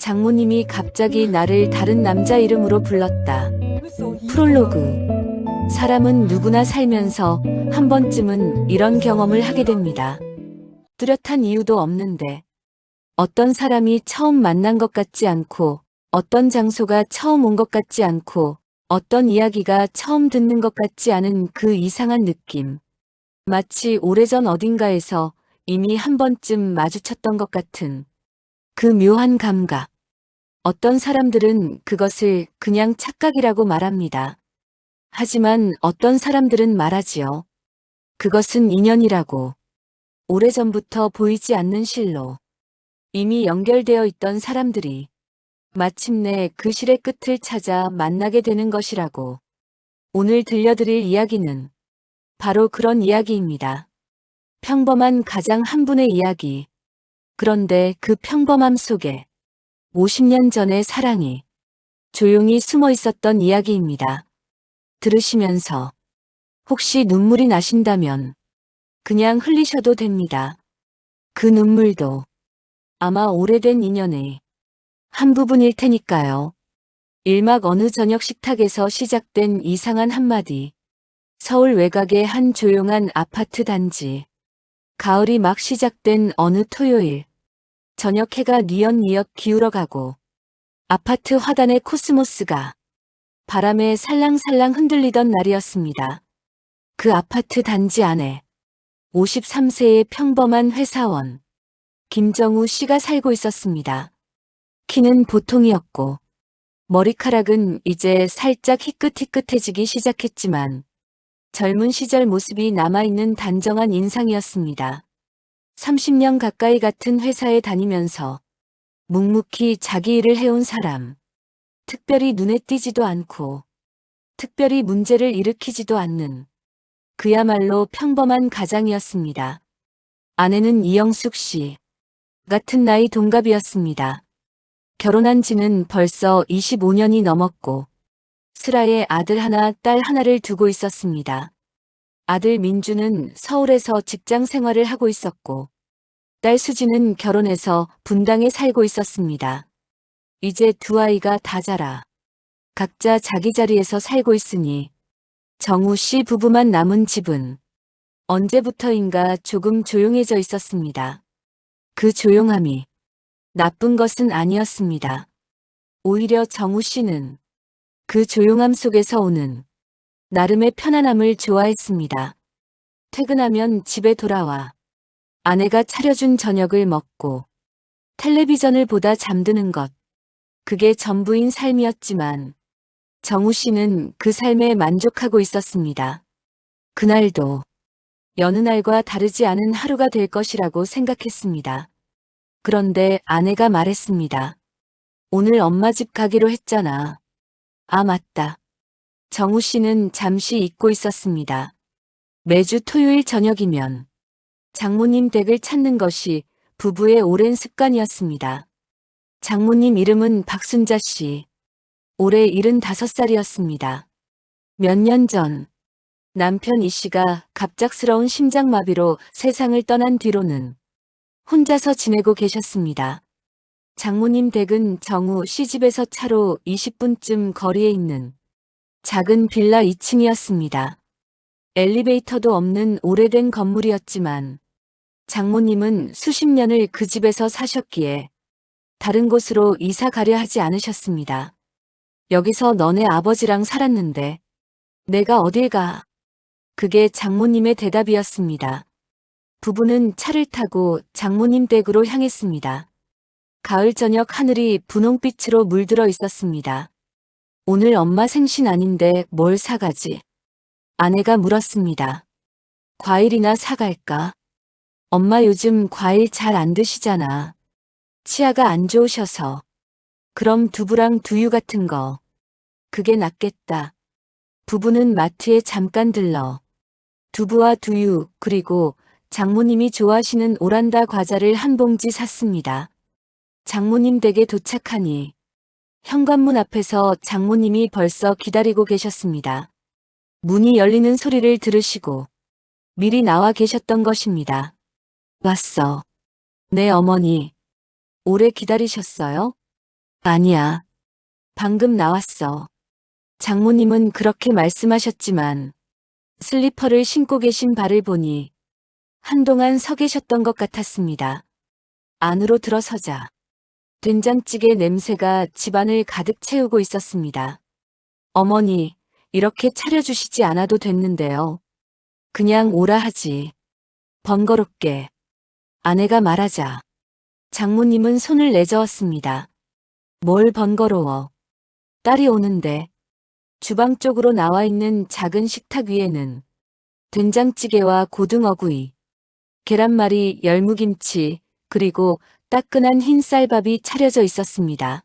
장모님이 갑자기 나를 다른 남자 이름으로 불렀다. 프롤로그. 사람은 누구나 살면서 한 번쯤은 이런 경험을 하게 됩니다. 뚜렷한 이유도 없는데 어떤 사람이 처음 만난 것 같지 않고 어떤 장소가 처음 온 것 같지 않고 어떤 이야기가 처음 듣는 것 같지 않은 그 이상한 느낌. 마치 오래전 어딘가에서 이미 한 번쯤 마주쳤던 것 같은 그 묘한 감각. 어떤 사람들은 그것을 그냥 착각이라고 말합니다. 하지만 어떤 사람들은 말하지요. 그것은 인연이라고. 오래전부터 보이지 않는 실로 이미 연결되어 있던 사람들이 마침내 그 실의 끝을 찾아 만나게 되는 것이라고. 오늘 들려드릴 이야기는 바로 그런 이야기입니다. 평범한 가장 한 분의 이야기. 그런데 그 평범함 속에 50년 전의 사랑이 조용히 숨어 있었던 이야기입니다. 들으시면서 혹시 눈물이 나신다면 그냥 흘리셔도 됩니다. 그 눈물도 아마 오래된 인연의 한 부분일 테니까요. 1막 어느 저녁 식탁에서 시작된 이상한 한마디. 서울 외곽의 한 조용한 아파트 단지. 가을이 막 시작된 어느 토요일. 저녁 해가 뉘엿뉘엿 기울어가고 아파트 화단의 코스모스가 바람에 살랑살랑 흔들리던 날이었습니다. 그 아파트 단지 안에 53세의 평범한 회사원 김정우 씨가 살고 있었습니다. 키는 보통이었고 머리카락은 이제 살짝 희끗희끗해지기 시작했지만 젊은 시절 모습이 남아있는 단정한 인상이었습니다. 30년 가까이 같은 회사에 다니면서 묵묵히 자기 일을 해온 사람. 특별히 눈에 띄지도 않고 특별히 문제를 일으키지도 않는 그야말로 평범한 가장이었습니다. 아내는 이영숙 씨. 같은 나이 동갑이었습니다. 결혼한 지는 벌써 25년이 넘었고 슬아에 아들 하나, 딸 하나를 두고 있었습니다. 아들 민주는 서울에서 직장 생활을 하고 있었고 딸 수지는 결혼해서 분당에 살고 있었습니다. 이제 두 아이가 다 자라 각자 자기 자리에서 살고 있으니 정우 씨 부부만 남은 집은 언제부터인가 조금 조용해져 있었습니다. 그 조용함이 나쁜 것은 아니었습니다. 오히려 정우 씨는 그 조용함 속에서 오는 나름의 편안함을 좋아했습니다. 퇴근하면 집에 돌아와 아내가 차려준 저녁을 먹고 텔레비전을 보다 잠드는 것. 그게 전부인 삶이었지만 정우 씨는 그 삶에 만족하고 있었습니다. 그날도 여느 날과 다르지 않은 하루가 될 것이라고 생각했습니다. 그런데 아내가 말했습니다. 오늘 엄마 집 가기로 했잖아. 아, 맞다. 정우 씨는 잠시 잊고 있었습니다. 매주 토요일 저녁이면 장모님 댁을 찾는 것이 부부의 오랜 습관이었습니다. 장모님 이름은 박순자 씨. 올해 75살이었습니다. 몇 년 전 남편 이 씨가 갑작스러운 심장마비로 세상을 떠난 뒤로는 혼자서 지내고 계셨습니다. 장모님 댁은 정우 씨 집에서 차로 20분쯤 거리에 있는 작은 빌라 2층이었습니다. 엘리베이터도 없는 오래된 건물이었지만 장모님은 수십 년을 그 집에서 사셨기에 다른 곳으로 이사 가려 하지 않으셨습니다. 여기서 너네 아버지랑 살았는데 내가 어딜 가? 그게 장모님의 대답이었습니다. 부부는 차를 타고 장모님 댁으로 향했습니다. 가을 저녁 하늘이 분홍빛으로 물들어 있었습니다. 오늘 엄마 생신 아닌데 뭘 사가지? 아내가 물었습니다. 과일이나 사갈까? 엄마 요즘 과일 잘 안 드시잖아. 치아가 안 좋으셔서. 그럼 두부랑 두유 같은 거. 그게 낫겠다. 부부는 마트에 잠깐 들러 두부와 두유 그리고 장모님이 좋아하시는 오란다 과자를 한 봉지 샀습니다. 장모님 댁에 도착하니 현관문 앞에서 장모님이 벌써 기다리고 계셨습니다. 문이 열리는 소리를 들으시고 미리 나와 계셨던 것입니다. 왔어. 네, 어머니. 오래 기다리셨어요? 아니야. 방금 나왔어. 장모님은 그렇게 말씀하셨지만 슬리퍼를 신고 계신 발을 보니 한동안 서 계셨던 것 같았습니다. 안으로 들어서자 된장찌개 냄새가 집안을 가득 채우고 있었습니다. 어머니, 이렇게 차려주시지 않아도 됐는데요. 그냥 오라 하지. 번거롭게. 아내가 말하자 장모님은 손을 내저었습니다. 뭘 번거로워. 딸이 오는데. 주방 쪽으로 나와 있는 작은 식탁 위에는 된장찌개와 고등어구이, 계란말이, 열무김치, 그리고 따끈한 흰 쌀밥이 차려져 있었습니다.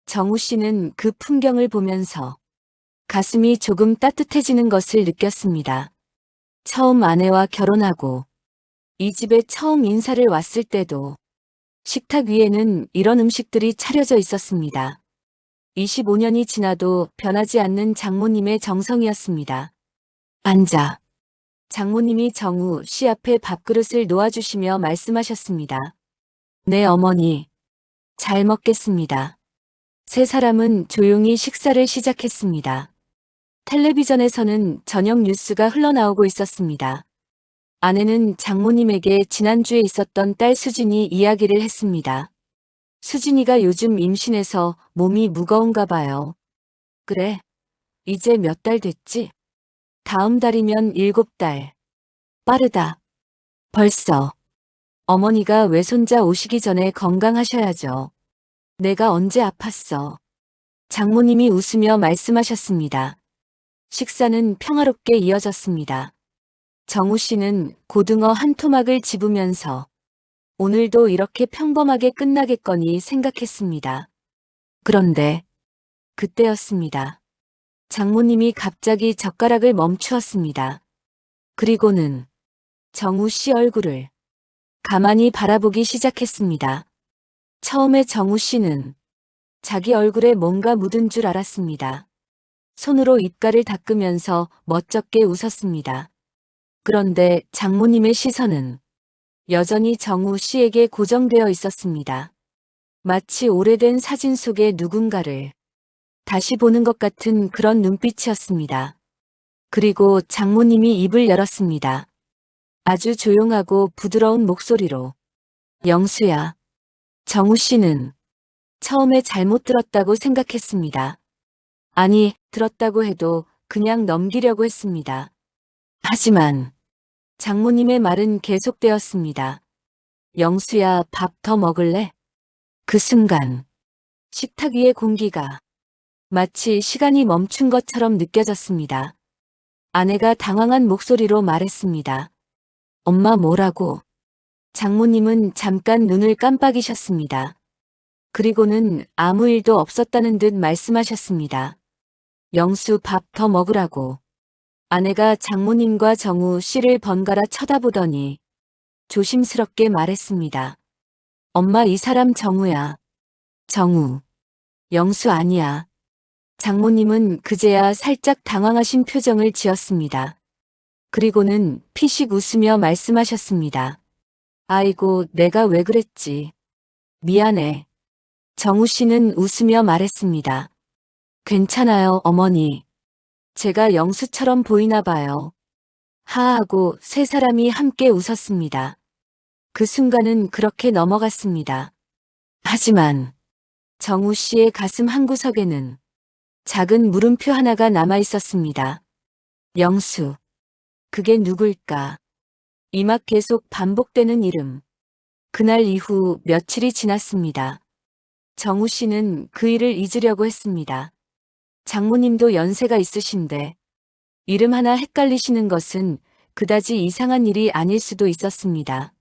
정우 씨는 그 풍경을 보면서 가슴이 조금 따뜻해지는 것을 느꼈습니다. 처음 아내와 결혼하고 이 집에 처음 인사를 왔을 때도 식탁 위에는 이런 음식들이 차려져 있었습니다. 25년이 지나도 변하지 않는 장모님의 정성이었습니다. 앉아. 장모님이 정우 씨 앞에 밥그릇을 놓아주시며 말씀하셨습니다. 네, 어머니. 잘 먹겠습니다. 세 사람은 조용히 식사를 시작했습니다. 텔레비전에서는 저녁 뉴스가 흘러나오고 있었습니다. 아내는 장모님에게 지난주에 있었던 딸 수진이 이야기를 했습니다. 수진이가 요즘 임신해서 몸이 무거운가 봐요. 그래. 이제 몇 달 됐지? 다음 달이면 7달. 빠르다. 벌써. 어머니가 외손자 오시기 전에 건강하셔야죠. 내가 언제 아팠어. 장모님이 웃으며 말씀하셨습니다. 식사는 평화롭게 이어졌습니다. 정우 씨는 고등어 한 토막을 집으면서 오늘도 이렇게 평범하게 끝나겠거니 생각했습니다. 그런데 그때였습니다. 장모님이 갑자기 젓가락을 멈추었습니다. 그리고는 정우 씨 얼굴을 가만히 바라보기 시작했습니다. 처음에 정우 씨는 자기 얼굴에 뭔가 묻은 줄 알았습니다. 손으로 입가를 닦으면서 멋쩍게 웃었습니다. 그런데 장모님의 시선은 여전히 정우 씨에게 고정되어 있었습니다. 마치 오래된 사진 속의 누군가를 다시 보는 것 같은 그런 눈빛이었습니다. 그리고 장모님이 입을 열었습니다. 아주 조용하고 부드러운 목소리로. 영수야. 정우 씨는 처음에 잘못 들었다고 생각했습니다. 아니, 들었다고 해도 그냥 넘기려고 했습니다. 하지만 장모님의 말은 계속되었습니다. 영수야, 밥 더 먹을래? 그 순간 식탁 위의 공기가 마치 시간이 멈춘 것처럼 느껴졌습니다. 아내가 당황한 목소리로 말했습니다. 엄마 뭐라고? 장모님은 잠깐 눈을 깜빡이셨습니다. 그리고는 아무 일도 없었다는 듯 말씀하셨습니다. 영수 밥 더 먹으라고. 아내가 장모님과 정우 씨를 번갈아 쳐다보더니 조심스럽게 말했습니다. 엄마 이 사람 정우야. 정우. 영수 아니야. 장모님은 그제야 살짝 당황하신 표정을 지었습니다. 그리고는 피식 웃으며 말씀하셨습니다. 아이고, 내가 왜 그랬지. 미안해. 정우 씨는 웃으며 말했습니다. 괜찮아요, 어머니. 제가 영수처럼 보이나 봐요. 하하고 세 사람이 함께 웃었습니다. 그 순간은 그렇게 넘어갔습니다. 하지만 정우 씨의 가슴 한구석에는 작은 물음표 하나가 남아 있었습니다. 영수. 그게 누굴까? 이 막 계속 반복되는 이름. 그날 이후 며칠이 지났습니다. 정우 씨는 그 일을 잊으려고 했습니다. 장모님도 연세가 있으신데 이름 하나 헷갈리시는 것은 그다지 이상한 일이 아닐 수도 있었습니다.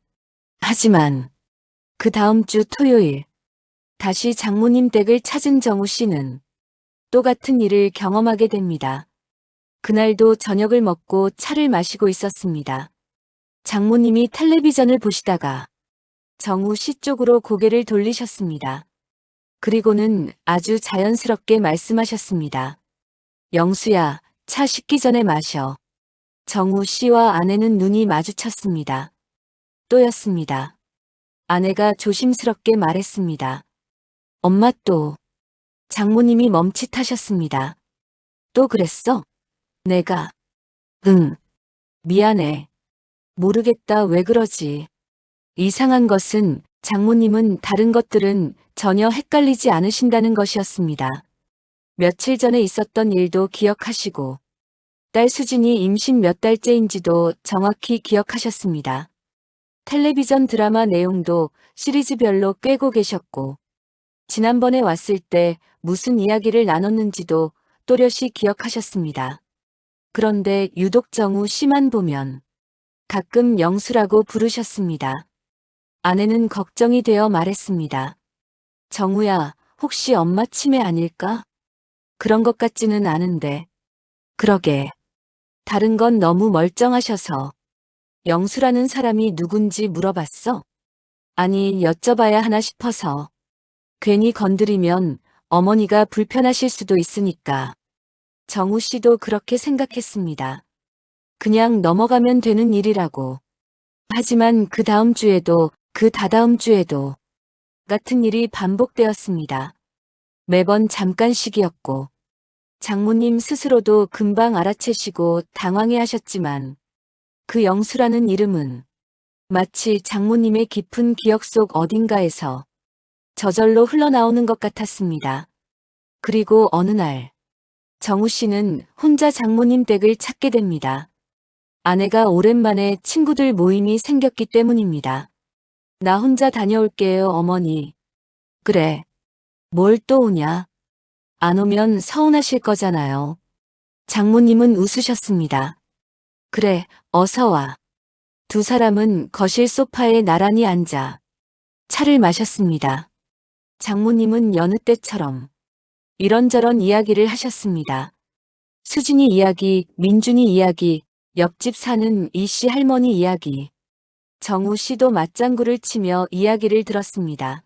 하지만 그 다음 주 토요일 다시 장모님 댁을 찾은 정우 씨는 똑같은 일을 경험하게 됩니다. 그날도 저녁을 먹고 차를 마시고 있었습니다. 장모님이 텔레비전을 보시다가 정우 씨 쪽으로 고개를 돌리셨습니다. 그리고는 아주 자연스럽게 말씀하셨습니다. 영수야, 차 식기 전에 마셔. 정우 씨와 아내는 눈이 마주쳤습니다. 또였습니다. 아내가 조심스럽게 말했습니다. 엄마 또. 장모님이 멈칫하셨습니다. 또 그랬어? 내가. 응. 미안해. 모르겠다. 왜 그러지? 이상한 것은 장모님은 다른 것들은 전혀 헷갈리지 않으신다는 것이었습니다. 며칠 전에 있었던 일도 기억하시고 딸 수진이 임신 몇 달째인지도 정확히 기억하셨습니다. 텔레비전 드라마 내용도 시리즈별로 꿰고 계셨고 지난번에 왔을 때 무슨 이야기를 나눴는지도 또렷이 기억하셨습니다. 그런데 유독 정우 씨만 보면 가끔 영수라고 부르셨습니다. 아내는 걱정이 되어 말했습니다. 정우야, 혹시 엄마 치매 아닐까? 그런 것 같지는 않은데. 그러게. 다른 건 너무 멀쩡하셔서. 영수라는 사람이 누군지 물어봤어? 아니, 여쭤봐야 하나 싶어서. 괜히 건드리면 어머니가 불편하실 수도 있으니까. 정우 씨도 그렇게 생각했습니다. 그냥 넘어가면 되는 일이라고. 하지만 그 다음 주에도 그 다다음 주에도 같은 일이 반복되었습니다. 매번 잠깐씩이었고 장모님 스스로도 금방 알아채시고 당황해 하셨지만 그 영수라는 이름은 마치 장모님의 깊은 기억 속 어딘가에서 저절로 흘러나오는 것 같았습니다. 그리고 어느 날 정우 씨는 혼자 장모님 댁을 찾게 됩니다. 아내가 오랜만에 친구들 모임이 생겼기 때문입니다. 나 혼자 다녀올게요, 어머니. 그래. 뭘 또 오냐? 안 오면 서운하실 거잖아요. 장모님은 웃으셨습니다. 그래, 어서 와. 두 사람은 거실 소파에 나란히 앉아 차를 마셨습니다. 장모님은 여느 때처럼 이런저런 이야기를 하셨습니다. 수진이 이야기, 민준이 이야기, 옆집 사는 이씨 할머니 이야기. 정우 씨도 맞장구를 치며 이야기를 들었습니다.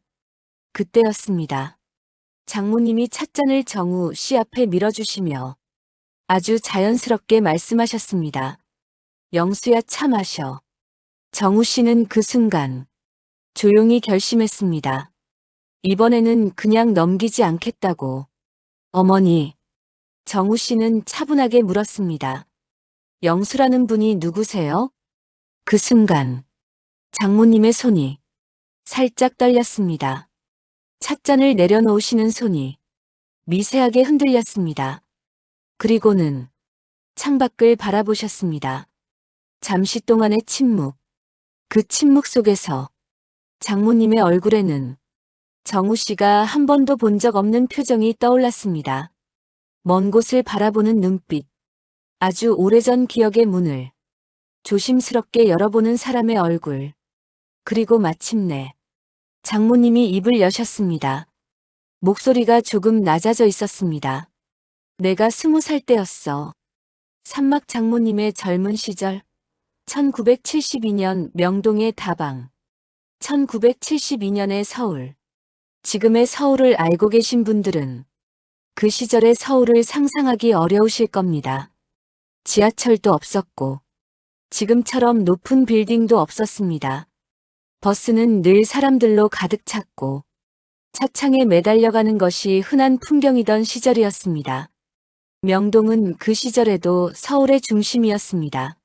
그때였습니다. 장모님이 찻잔을 정우 씨 앞에 밀어주시며 아주 자연스럽게 말씀하셨습니다. 영수야, 차 마셔. 정우 씨는 그 순간 조용히 결심했습니다. 이번에는 그냥 넘기지 않겠다고. 어머니, 정우 씨는 차분하게 물었습니다. 영수라는 분이 누구세요? 그 순간 장모님의 손이 살짝 떨렸습니다. 찻잔을 내려놓으시는 손이 미세하게 흔들렸습니다. 그리고는 창밖을 바라보셨습니다. 잠시 동안의 침묵. 그 침묵 속에서 장모님의 얼굴에는 정우 씨가 한 번도 본 적 없는 표정이 떠올랐습니다. 먼 곳을 바라보는 눈빛. 아주 오래전 기억의 문을 조심스럽게 열어보는 사람의 얼굴. 그리고 마침내 장모님이 입을 여셨습니다. 목소리가 조금 낮아져 있었습니다. 내가 20살 때였어. 산막 장모님의 젊은 시절. 1972년 명동의 다방. 1972년의 서울. 지금의 서울을 알고 계신 분들은 그 시절의 서울을 상상하기 어려우실 겁니다. 지하철도 없었고 지금처럼 높은 빌딩도 없었습니다. 버스는 늘 사람들로 가득 찼고 차창에 매달려가는 것이 흔한 풍경이던 시절이었습니다. 명동은 그 시절에도 서울의 중심이었습니다.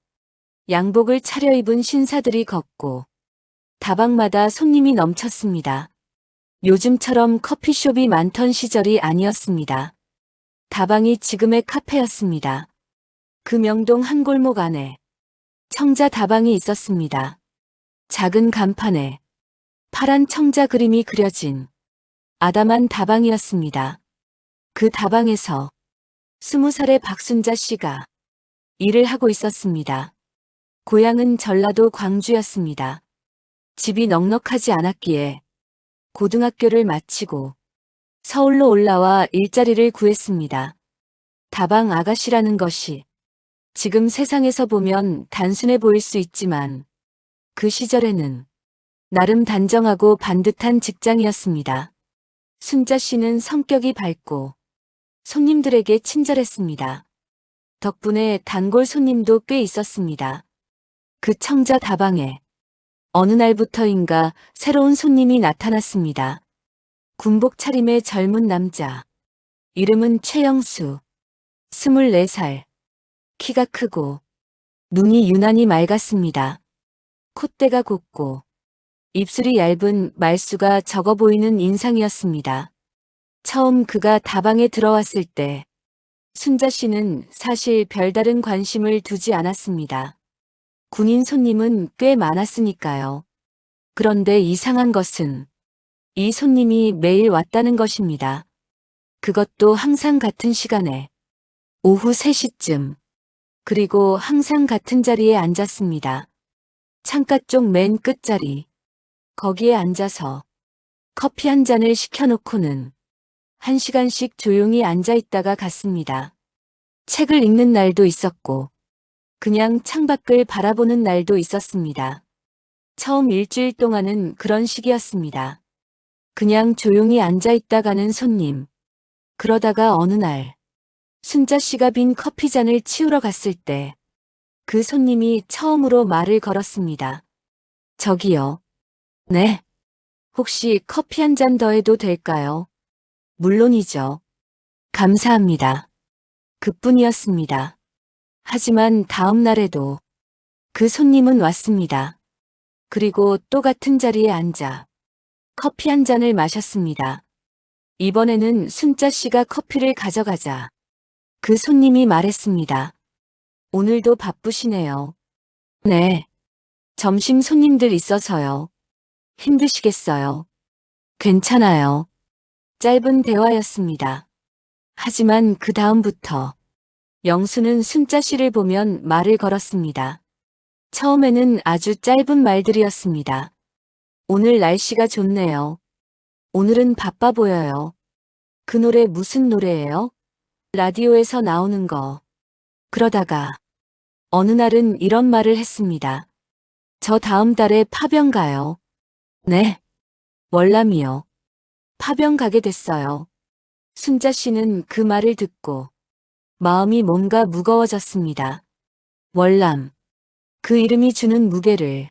양복을 차려입은 신사들이 걷고 다방마다 손님이 넘쳤습니다. 요즘처럼 커피숍이 많던 시절이 아니었습니다. 다방이 지금의 카페였습니다. 그 명동 한 골목 안에 청자 다방이 있었습니다. 작은 간판에 파란 청자 그림이 그려진 아담한 다방이었습니다. 그 다방에서 20살의 박순자 씨가 일을 하고 있었습니다. 고향은 전라도 광주였습니다. 집이 넉넉하지 않았기에 고등학교를 마치고 서울로 올라와 일자리를 구했습니다. 다방 아가씨라는 것이 지금 세상에서 보면 단순해 보일 수 있지만 그 시절에는 나름 단정하고 반듯한 직장이었습니다. 순자 씨는 성격이 밝고 손님들에게 친절했습니다. 덕분에 단골 손님도 꽤 있었습니다. 그 청자 다방에 어느 날부터인가 새로운 손님이 나타났습니다. 군복 차림의 젊은 남자. 이름은 최영수. 24살. 키가 크고 눈이 유난히 맑았습니다. 콧대가 곱고 입술이 얇은 말수가 적어 보이는 인상이었습니다. 처음 그가 다방에 들어왔을 때 순자 씨는 사실 별다른 관심을 두지 않았습니다. 군인 손님은 꽤 많았으니까요. 그런데 이상한 것은 이 손님이 매일 왔다는 것입니다. 그것도 항상 같은 시간에 오후 3시쯤. 그리고 항상 같은 자리에 앉았습니다. 창가 쪽 맨 끝자리. 거기에 앉아서 커피 한 잔을 시켜놓고는 1시간씩 조용히 앉아 있다가 갔습니다. 책을 읽는 날도 있었고 그냥 창밖을 바라보는 날도 있었습니다. 처음 일주일 동안은 그런 식이었습니다. 그냥 조용히 앉아 있다가는 손님. 그러다가 어느 날 순자 씨가 빈 커피잔을 치우러 갔을 때 그 손님이 처음으로 말을 걸었습니다. 저기요. 네. 혹시 커피 한 잔 더 해도 될까요? 물론이죠. 감사합니다. 그뿐이었습니다. 하지만 다음 날에도 그 손님은 왔습니다. 그리고 또 같은 자리에 앉아 커피 한 잔을 마셨습니다. 이번에는 순자 씨가 커피를 가져가자 그 손님이 말했습니다. 오늘도 바쁘시네요. 네. 점심 손님들 있어서요. 힘드시겠어요. 괜찮아요. 짧은 대화였습니다. 하지만 그 다음부터 영수는 순자 씨를 보면 말을 걸었습니다. 처음에는 아주 짧은 말들이었습니다. 오늘 날씨가 좋네요. 오늘은 바빠 보여요. 그 노래 무슨 노래예요? 라디오에서 나오는 거. 그러다가 어느 날은 이런 말을 했습니다. 저 다음 달에 파병 가요. 네. 월남이요. 파병 가게 됐어요. 순자 씨는 그 말을 듣고 마음이 뭔가 무거워졌습니다. 월남. 그 이름이 주는 무게를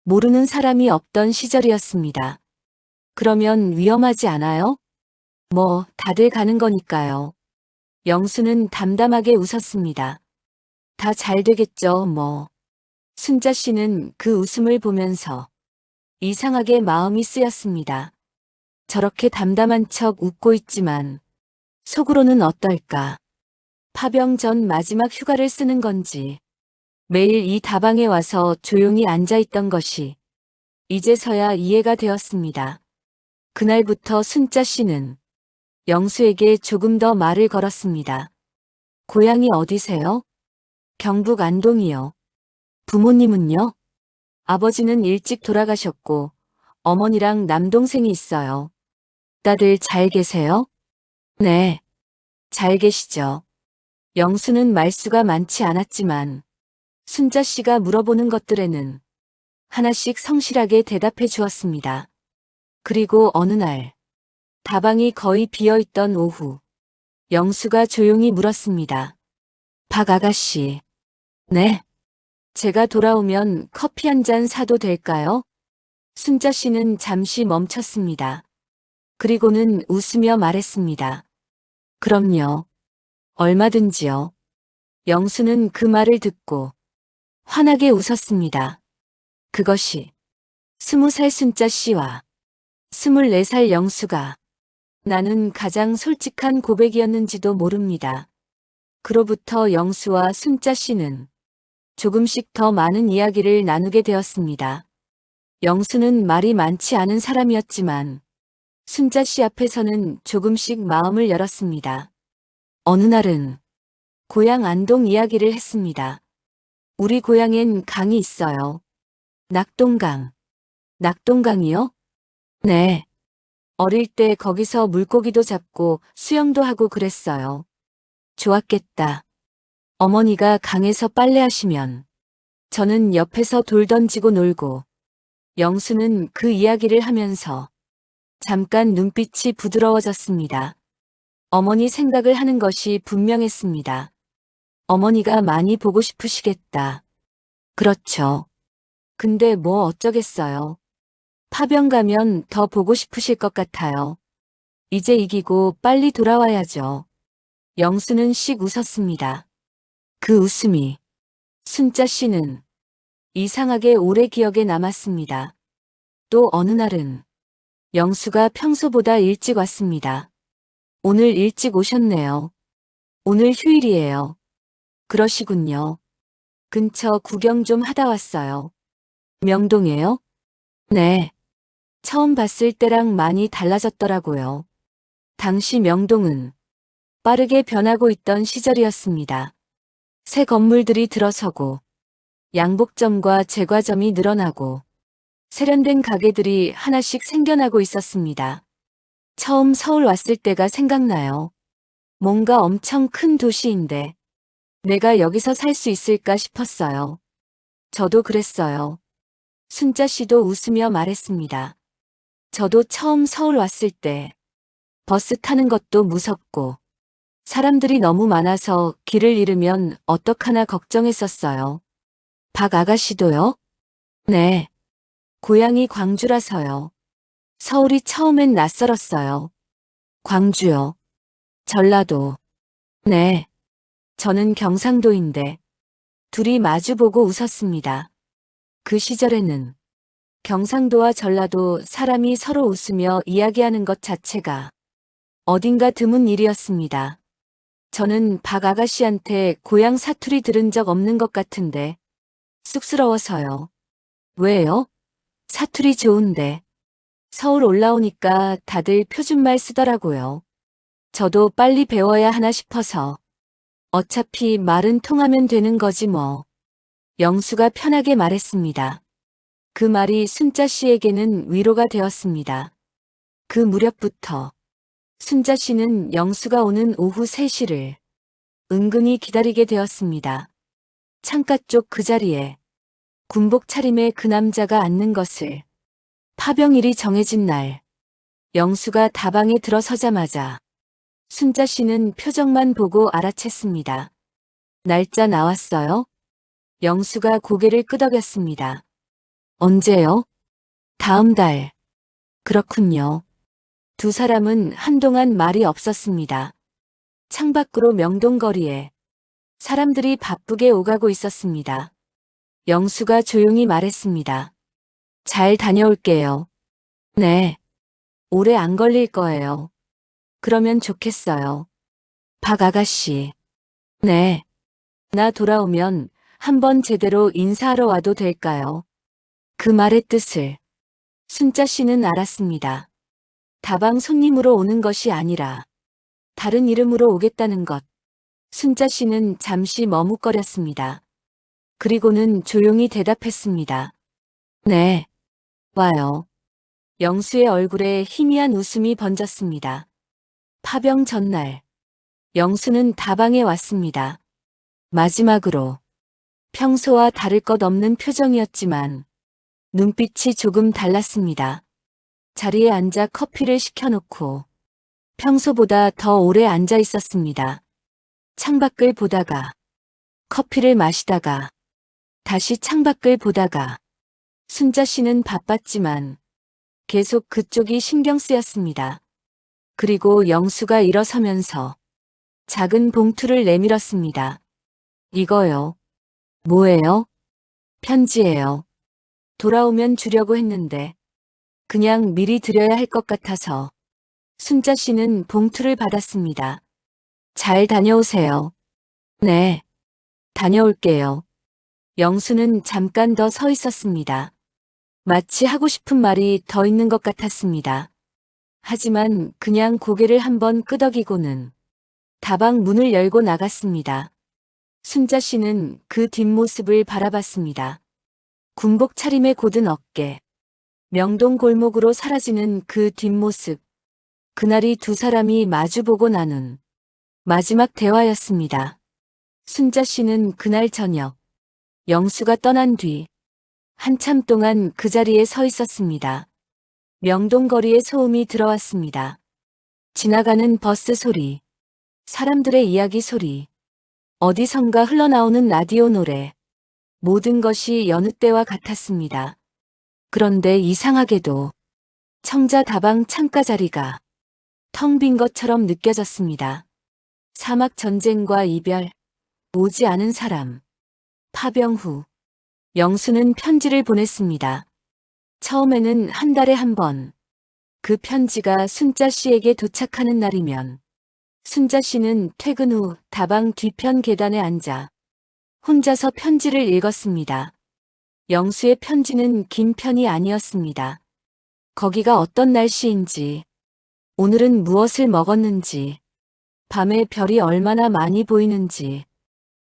모르는 사람이 없던 시절이었습니다. 그러면 위험하지 않아요? 뭐, 다들 가는 거니까요. 영수는 담담하게 웃었습니다. 다 잘 되겠죠, 뭐. 순자 씨는 그 웃음을 보면서 이상하게 마음이 쓰였습니다. 저렇게 담담한 척 웃고 있지만 속으로는 어떨까? 파병 전 마지막 휴가를 쓰는 건지 매일 이 다방에 와서 조용히 앉아 있던 것이 이제서야 이해가 되었습니다. 그날부터 순자 씨는 영수에게 조금 더 말을 걸었습니다. 고향이 어디세요? 경북 안동이요. 부모님은요? 아버지는 일찍 돌아가셨고 어머니랑 남동생이 있어요. 다들 잘 계세요? 네, 잘 계시죠. 영수는 말수가 많지 않았지만 순자 씨가 물어보는 것들에는 하나씩 성실하게 대답해 주었습니다. 그리고 어느 날 다방이 거의 비어있던 오후 영수가 조용히 물었습니다. 박 아가씨. 네. 제가 돌아오면 커피 한 잔 사도 될까요? 순자 씨는 잠시 멈췄습니다. 그리고는 웃으며 말했습니다. 그럼요. 얼마든지요. 영수는 그 말을 듣고 환하게 웃었습니다. 그것이 20살 순자 씨와 24살 영수가 나는 가장 솔직한 고백이었는지도 모릅니다. 그로부터 영수와 순자 씨는 조금씩 더 많은 이야기를 나누게 되었습니다. 영수는 말이 많지 않은 사람이었지만 순자 씨 앞에서는 조금씩 마음을 열었습니다. 어느 날은 고향 안동 이야기를 했습니다. 우리 고향엔 강이 있어요. 낙동강. 낙동강이요? 네. 어릴 때 거기서 물고기도 잡고 수영도 하고 그랬어요. 좋았겠다. 어머니가 강에서 빨래하시면 저는 옆에서 돌 던지고 놀고 영수는 그 이야기를 하면서 잠깐 눈빛이 부드러워졌습니다. 어머니 생각을 하는 것이 분명했습니다. 어머니가 많이 보고 싶으시겠다. 그렇죠. 근데 뭐 어쩌겠어요. 파병 가면 더 보고 싶으실 것 같아요. 이제 이기고 빨리 돌아와야죠. 영수는 씩 웃었습니다. 그 웃음이 순자 씨는 이상하게 오래 기억에 남았습니다. 또 어느 날은 영수가 평소보다 일찍 왔습니다. 오늘 일찍 오셨네요. 오늘 휴일이에요. 그러시군요. 근처 구경 좀 하다 왔어요. 명동에요? 네. 처음 봤을 때랑 많이 달라졌더라고요. 당시 명동은 빠르게 변하고 있던 시절이었습니다. 새 건물들이 들어서고 양복점과 제과점이 늘어나고 세련된 가게들이 하나씩 생겨나고 있었습니다. 처음 서울 왔을 때가 생각나요. 뭔가 엄청 큰 도시인데 내가 여기서 살 수 있을까 싶었어요. 저도 그랬어요. 순자 씨도 웃으며 말했습니다. 저도 처음 서울 왔을 때 버스 타는 것도 무섭고 사람들이 너무 많아서 길을 잃으면 어떡하나 걱정했었어요. 박 아가씨도요? 네. 고향이 광주라서요. 서울이 처음엔 낯설었어요. 광주요. 전라도. 네. 저는 경상도인데 둘이 마주보고 웃었습니다. 그 시절에는 경상도와 전라도 사람이 서로 웃으며 이야기하는 것 자체가 어딘가 드문 일이었습니다. 저는 박 아가씨한테 고향 사투리 들은 적 없는 것 같은데 쑥스러워서요. 왜요? 사투리 좋은데. 서울 올라오니까 다들 표준말 쓰더라고요. 저도 빨리 배워야 하나 싶어서. 어차피 말은 통하면 되는 거지 뭐. 영수가 편하게 말했습니다. 그 말이 순자 씨에게는 위로가 되었습니다. 그 무렵부터 순자 씨는 영수가 오는 오후 3시를 은근히 기다리게 되었습니다. 창가 쪽 그 자리에 군복 차림의 그 남자가 앉는 것을 파병일이 정해진 날 영수가 다방에 들어서자마자 순자 씨는 표정만 보고 알아챘습니다. 날짜 나왔어요? 영수가 고개를 끄덕였습니다. 언제요? 다음 달. 그렇군요. 두 사람은 한동안 말이 없었습니다. 창밖으로 명동거리에 사람들이 바쁘게 오가고 있었습니다. 영수가 조용히 말했습니다. 잘 다녀올게요. 네. 오래 안 걸릴 거예요. 그러면 좋겠어요. 박 아가씨. 네. 나 돌아오면 한번 제대로 인사하러 와도 될까요? 그 말의 뜻을 순자 씨는 알았습니다. 다방 손님으로 오는 것이 아니라 다른 이름으로 오겠다는 것. 순자 씨는 잠시 머뭇거렸습니다. 그리고는 조용히 대답했습니다. 네. 와요. 영수의 얼굴에 희미한 웃음이 번졌습니다. 파병 전날, 영수는 다방에 왔습니다. 마지막으로 평소와 다를 것 없는 표정이었지만 눈빛이 조금 달랐습니다. 자리에 앉아 커피를 시켜놓고 평소보다 더 오래 앉아 있었습니다. 창밖을 보다가 커피를 마시다가 다시 창밖을 보다가 순자 씨는 바빴지만 계속 그쪽이 신경 쓰였습니다. 그리고 영수가 일어서면서 작은 봉투를 내밀었습니다. 이거요. 뭐예요? 편지예요. 돌아오면 주려고 했는데 그냥 미리 드려야 할 것 같아서. 순자 씨는 봉투를 받았습니다. 잘 다녀오세요. 네. 다녀올게요. 영수는 잠깐 더 서 있었습니다. 마치 하고 싶은 말이 더 있는 것 같았습니다. 하지만 그냥 고개를 한번 끄덕이고는 다방 문을 열고 나갔습니다. 순자 씨는 그 뒷모습을 바라봤습니다. 군복 차림의 곧은 어깨, 명동 골목으로 사라지는 그 뒷모습. 그날이 두 사람이 마주보고 나눈 마지막 대화였습니다. 순자 씨는 그날 저녁 영수가 떠난 뒤 한참 동안 그 자리에 서 있었습니다. 명동거리에 소음이 들어왔습니다. 지나가는 버스 소리, 사람들의 이야기 소리, 어디선가 흘러나오는 라디오 노래, 모든 것이 여느 때와 같았습니다. 그런데 이상하게도 청자 다방 창가 자리가 텅 빈 것처럼 느껴졌습니다. 사막 전쟁과 이별, 오지 않은 사람, 파병 후, 영수는 편지를 보냈습니다. 처음에는 한 달에 한 번. 그 편지가 순자 씨에게 도착하는 날이면 순자 씨는 퇴근 후 다방 뒤편 계단에 앉아 혼자서 편지를 읽었습니다. 영수의 편지는 긴 편이 아니었습니다. 거기가 어떤 날씨인지, 오늘은 무엇을 먹었는지, 밤에 별이 얼마나 많이 보이는지,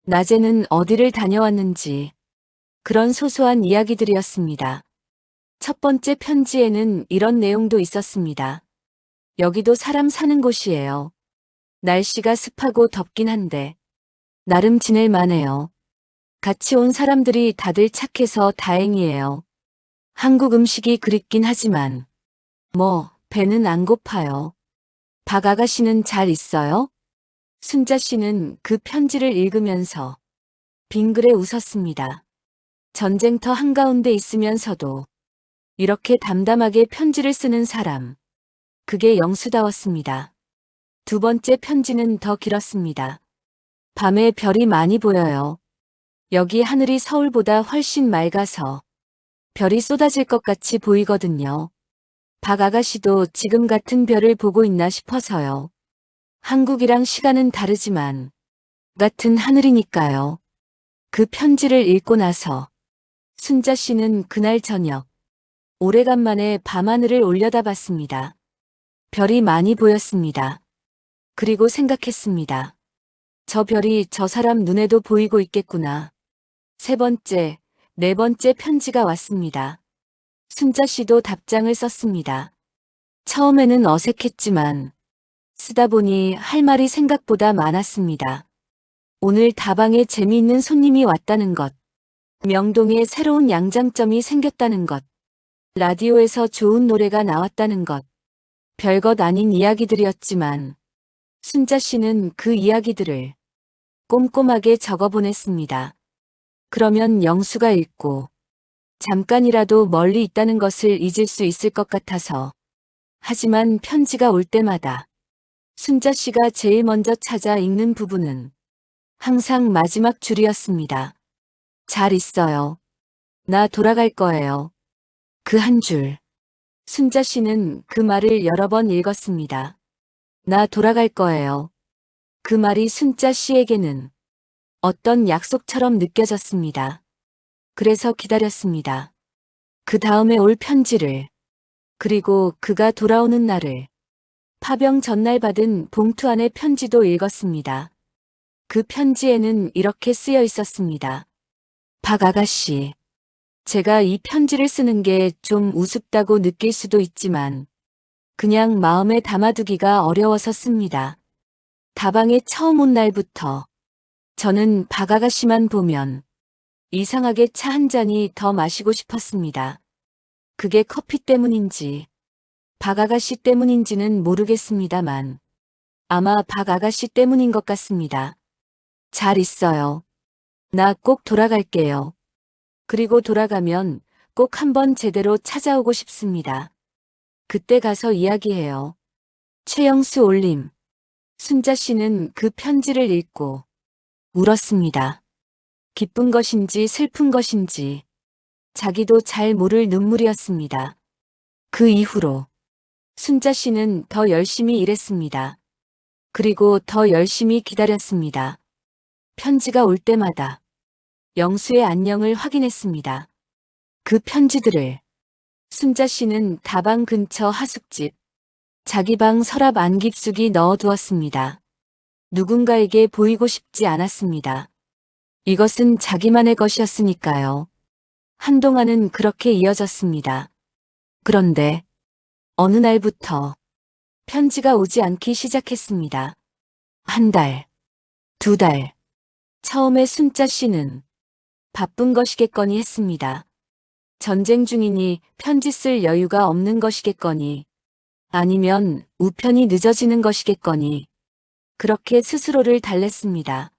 낮에는 어디를 다녀왔는지, 그런 소소한 이야기들이었습니다. 첫 번째 편지에는 이런 내용도 있었습니다. 여기도 사람 사는 곳이에요. 날씨가 습하고 덥긴 한데 나름 지낼 만해요. 같이 온 사람들이 다들 착해서 다행이에요. 한국 음식이 그립긴 하지만 배는 안 고파요. 박 아가씨는 잘 있어요? 순자 씨는 그 편지를 읽으면서 빙그레 웃었습니다. 전쟁터 한가운데 있으면서도 이렇게 담담하게 편지를 쓰는 사람. 그게 영수다웠습니다. 두 번째 편지는 더 길었습니다. 밤에 별이 많이 보여요. 여기 하늘이 서울보다 훨씬 맑아서 별이 쏟아질 것 같이 보이거든요. 박 아가씨도 지금 같은 별을 보고 있나 싶어서요. 한국이랑 시간은 다르지만 같은 하늘이니까요. 그 편지를 읽고 나서 순자 씨는 그날 저녁 오래간만에 밤하늘을 올려다봤습니다. 별이 많이 보였습니다. 그리고 생각했습니다. 저 별이 저 사람 눈에도 보이고 있겠구나. 세 번째, 네 번째 편지가 왔습니다. 순자 씨도 답장을 썼습니다. 처음에는 어색했지만 쓰다 보니 할 말이 생각보다 많았습니다. 오늘 다방에 재미있는 손님이 왔다는 것, 명동에 새로운 양장점이 생겼다는 것, 라디오에서 좋은 노래가 나왔다는 것, 별것 아닌 이야기들이었지만 순자 씨는 그 이야기들을 꼼꼼하게 적어보냈습니다. 그러면 영수가 읽고 잠깐이라도 멀리 있다는 것을 잊을 수 있을 것 같아서. 하지만 편지가 올 때마다 순자 씨가 제일 먼저 찾아 읽는 부분은 항상 마지막 줄이었습니다. 잘 있어요. 나 돌아갈 거예요. 그 한 줄. 순자 씨는 그 말을 여러 번 읽었습니다. 나 돌아갈 거예요. 그 말이 순자 씨에게는 어떤 약속처럼 느껴졌습니다. 그래서 기다렸습니다. 그 다음에 올 편지를, 그리고 그가 돌아오는 날을, 파병 전날 받은 봉투 안의 편지도 읽었습니다. 그 편지에는 이렇게 쓰여 있었습니다. 박 아가씨, 제가 이 편지를 쓰는 게 좀 우습다고 느낄 수도 있지만 그냥 마음에 담아두기가 어려워서 씁니다. 다방에 처음 온 날부터 저는 박 아가씨만 보면 이상하게 차 한 잔이 더 마시고 싶었습니다. 그게 커피 때문인지 박 아가씨 때문인지는 모르겠습니다만 아마 박 아가씨 때문인 것 같습니다. 잘 있어요. 나 꼭 돌아갈게요. 그리고 돌아가면 꼭 한번 제대로 찾아오고 싶습니다. 그때 가서 이야기해요. 최영수 올림. 순자 씨는 그 편지를 읽고 울었습니다. 기쁜 것인지 슬픈 것인지 자기도 잘 모를 눈물이었습니다. 그 이후로 순자 씨는 더 열심히 일했습니다. 그리고 더 열심히 기다렸습니다. 편지가 올 때마다 영수의 안녕을 확인했습니다. 그 편지들을 순자 씨는 다방 근처 하숙집, 자기 방 서랍 안 깊숙이 넣어두었습니다. 누군가에게 보이고 싶지 않았습니다. 이것은 자기만의 것이었으니까요. 한동안은 그렇게 이어졌습니다. 그런데 어느 날부터 편지가 오지 않기 시작했습니다. 한 달, 두 달. 처음에 순자 씨는 바쁜 것이겠거니 했습니다. 전쟁 중이니 편지 쓸 여유가 없는 것이겠거니 아니면 우편이 늦어지는 것이겠거니 그렇게 스스로를 달랬습니다.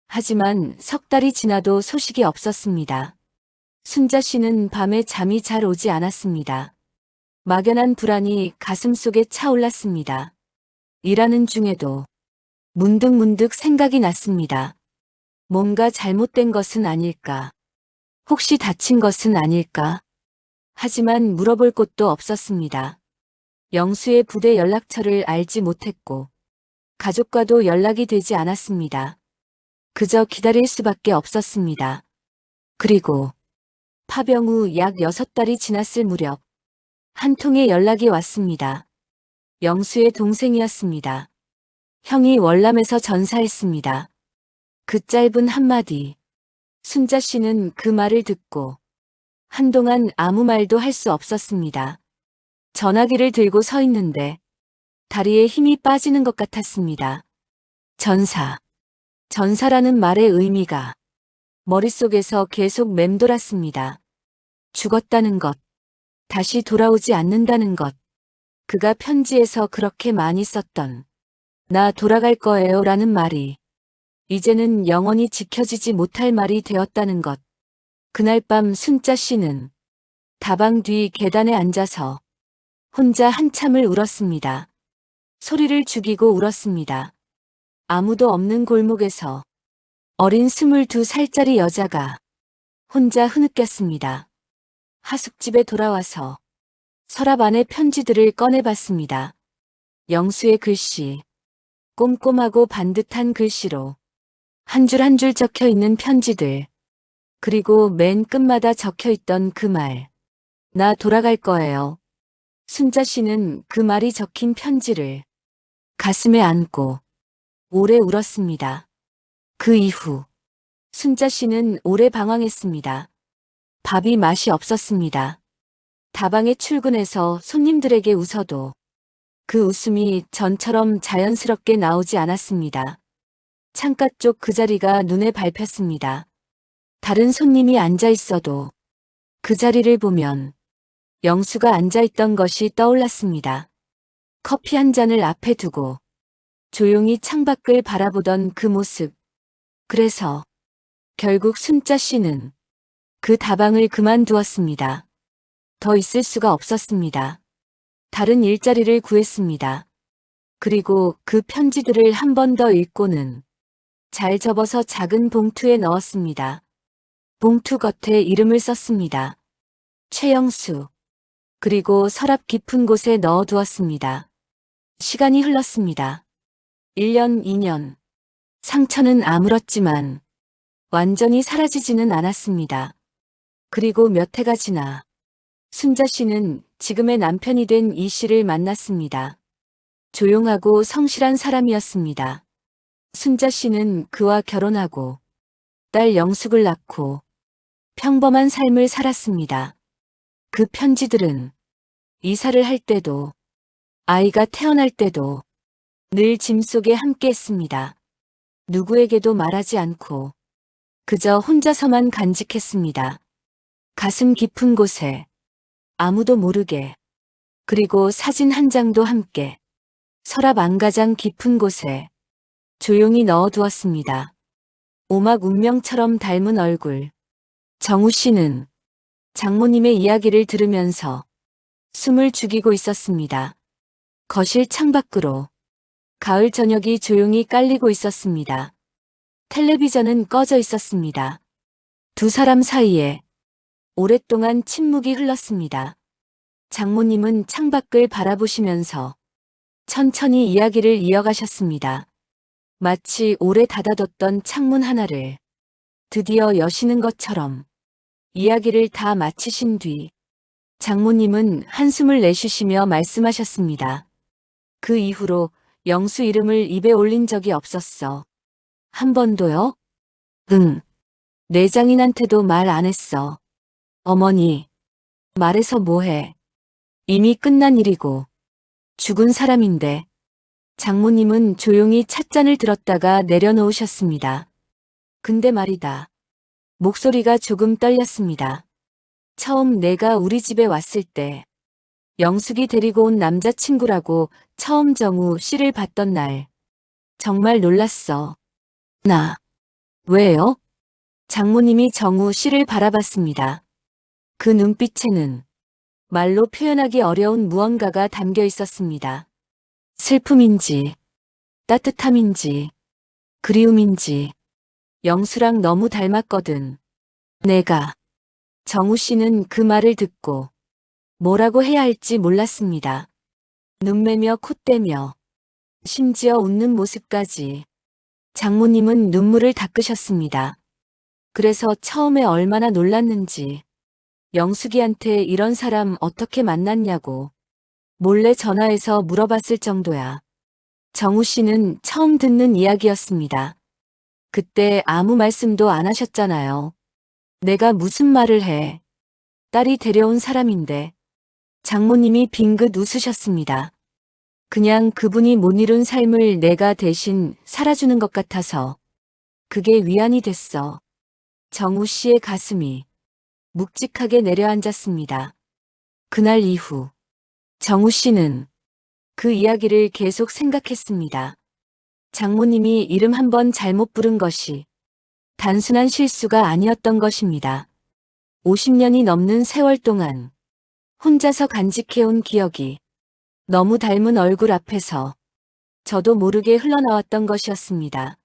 하지만 석 달이 지나도 소식이 없었습니다. 순자 씨는 밤에 잠이 잘 오지 않았습니다. 막연한 불안이 가슴속에 차올랐습니다. 일하는 중에도 문득문득 생각이 났습니다. 뭔가 잘못된 것은 아닐까? 혹시 다친 것은 아닐까? 하지만 물어볼 곳도 없었습니다. 영수의 부대 연락처를 알지 못했고 가족과도 연락이 되지 않았습니다. 그저 기다릴 수밖에 없었습니다. 그리고 파병 후 약 6달이 지났을 무렵 한 통의 연락이 왔습니다. 영수의 동생이었습니다. 형이 월남에서 전사했습니다. 그 짧은 한마디. 순자 씨는 그 말을 듣고 한동안 아무 말도 할 수 없었습니다. 전화기를 들고 서 있는데 다리에 힘이 빠지는 것 같았습니다. 전사. 전사라는 말의 의미가 머릿속에서 계속 맴돌았습니다. 죽었다는 것. 다시 돌아오지 않는다는 것. 그가 편지에서 그렇게 많이 썼던 나 돌아갈 거예요 라는 말이 이제는 영원히 지켜지지 못할 말이 되었다는 것. 그날 밤 순자 씨는 다방 뒤 계단에 앉아서 혼자 한참을 울었습니다. 소리를 죽이고 울었습니다. 아무도 없는 골목에서 어린 22살짜리 여자가 혼자 흐느꼈습니다. 하숙집에 돌아와서 서랍 안에 편지들을 꺼내봤습니다. 영수의 글씨, 꼼꼼하고 반듯한 글씨로 한 줄 한 줄 적혀 있는 편지들, 그리고 맨 끝마다 적혀 있던 그 말, 나 돌아갈 거예요. 순자 씨는 그 말이 적힌 편지를 가슴에 안고 오래 울었습니다. 그 이후 순자 씨는 오래 방황했습니다. 밥이 맛이 없었습니다. 다방에 출근해서 손님들에게 웃어도 그 웃음이 전처럼 자연스럽게 나오지 않았습니다. 창가 쪽 그 자리가 눈에 밟혔습니다. 다른 손님이 앉아 있어도 그 자리를 보면 영수가 앉아 있던 것이 떠올랐습니다. 커피 한 잔을 앞에 두고 조용히 창밖을 바라보던 그 모습. 그래서 결국 순자 씨는 그 다방을 그만두었습니다. 더 있을 수가 없었습니다. 다른 일자리를 구했습니다. 그리고 그 편지들을 한 번 더 읽고는 잘 접어서 작은 봉투에 넣었습니다. 봉투 겉에 이름을 썼습니다. 최영수. 그리고 서랍 깊은 곳에 넣어두었습니다. 시간이 흘렀습니다. 1년, 2년. 상처는 아물었지만 완전히 사라지지는 않았습니다. 그리고 몇 해가 지나 순자 씨는 지금의 남편이 된 이 씨를 만났습니다. 조용하고 성실한 사람이었습니다. 순자 씨는 그와 결혼하고 딸 영숙을 낳고 평범한 삶을 살았습니다. 그 편지들은 이사를 할 때도 아이가 태어날 때도 늘 짐 속에 함께 했습니다. 누구에게도 말하지 않고 그저 혼자서만 간직했습니다. 가슴 깊은 곳에 아무도 모르게, 그리고 사진 한 장도 함께 서랍 안가장 깊은 곳에 조용히 넣어두었습니다. 오막 운명처럼 닮은 얼굴. 정우 씨는 장모님의 이야기를 들으면서 숨을 죽이고 있었습니다. 거실 창밖으로 가을 저녁이 조용히 깔리고 있었습니다. 텔레비전은 꺼져 있었습니다. 두 사람 사이에 오랫동안 침묵이 흘렀습니다. 장모님은 창밖을 바라보시면서 천천히 이야기를 이어가셨습니다. 마치 오래 닫아뒀던 창문 하나를 드디어 여시는 것처럼 이야기를 다 마치신 뒤 장모님은 한숨을 내쉬시며 말씀하셨습니다. 그 이후로 영수 이름을 입에 올린 적이 없었어. 한 번도요? 응. 내장인한테도 말 안 했어. 어머니, 말해서 뭐해. 이미 끝난 일이고 죽은 사람인데. 장모님은 조용히 찻잔을 들었다가 내려놓으셨습니다. 근데 말이다. 목소리가 조금 떨렸습니다. 처음 내가 우리 집에 왔을 때 영숙이 데리고 온 남자친구라고 처음 정우 씨를 봤던 날 정말 놀랐어. 나. 왜요? 장모님이 정우 씨를 바라봤습니다. 그 눈빛에는 말로 표현하기 어려운 무언가가 담겨 있었습니다. 슬픔인지, 따뜻함인지, 그리움인지, 영수랑 너무 닮았거든. 내가. 정우 씨는 그 말을 듣고 뭐라고 해야 할지 몰랐습니다. 눈매며 콧대며 심지어 웃는 모습까지. 장모님은 눈물을 닦으셨습니다. 그래서 처음에 얼마나 놀랐는지 영숙이한테 이런 사람 어떻게 만났냐고 몰래 전화해서 물어봤을 정도야. 정우 씨는 처음 듣는 이야기였습니다. 그때 아무 말씀도 안 하셨잖아요. 내가 무슨 말을 해. 딸이 데려온 사람인데. 장모님이 빙긋 웃으셨습니다. 그냥 그분이 못 이룬 삶을 내가 대신 살아주는 것 같아서 그게 위안이 됐어. 정우 씨의 가슴이 묵직하게 내려앉았습니다. 그날 이후 정우 씨는 그 이야기를 계속 생각했습니다. 장모님이 이름 한번 잘못 부른 것이 단순한 실수가 아니었던 것입니다. 50년이 넘는 세월 동안 혼자서 간직해온 기억이 너무 닮은 얼굴 앞에서 저도 모르게 흘러나왔던 것이었습니다.